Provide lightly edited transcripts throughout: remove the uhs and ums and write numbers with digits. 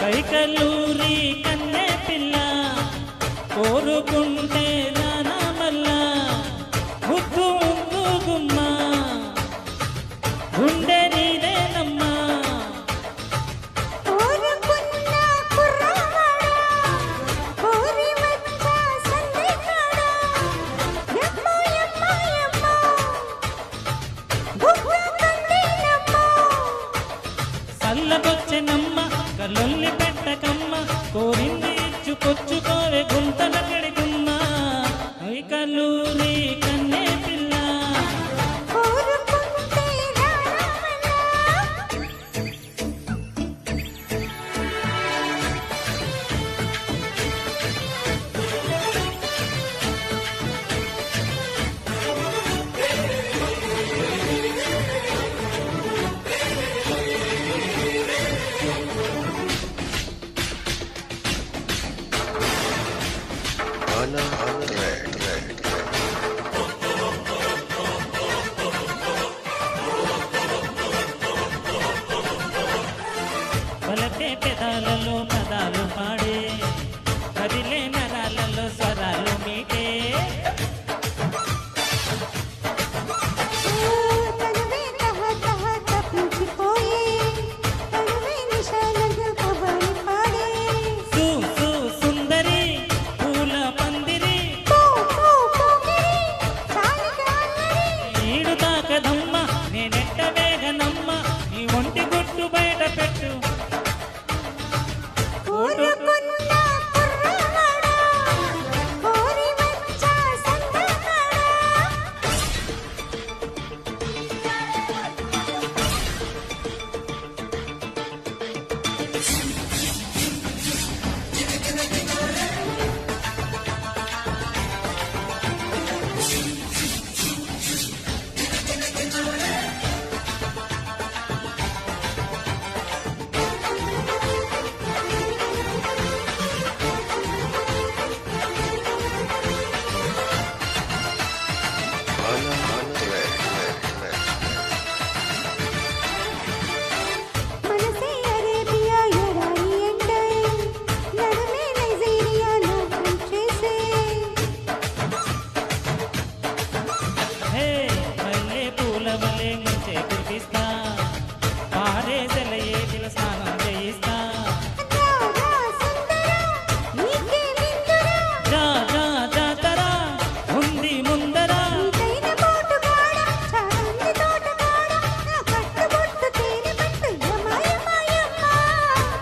కైకలూరి కన్నె పిల్ల కోరుకుంటే రానా మల్లా ముద్దు ముద్దు గుమ్మ గుండె నీదేనమ్మా చల్లబొచ్చెనమ్మ కలొల్లి పెట్టకమ్మ కోరింది ఇచ్చుకొచ్చుకోవే గుంతల కడిగుమ్మ కైకలూరి కన్నె పిల్ల పలకే పెదాలలో పదాలు పాడే కదిలే నరాలలో స్వరాలు మీటే సుందరి పూల పందిరి ఈడు తాకదమ్మ నేనెట్ట వేగనమ్మ నీ ఒంటి గుట్టు బయట పెట్టు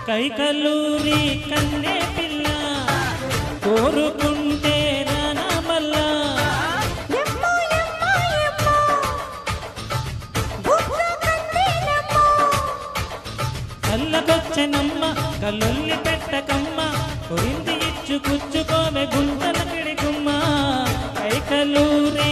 కైకలూరి కన్నె పిల్ల కోరుకుంటే రానా మల్లా చల్లబొచ్చెనమ్మ కలొల్లి పెట్టకమ్మ కొరింది ఇచ్చుకుచ్చుకోవే గుంతల కిడిగుమ్మ కైకలూరి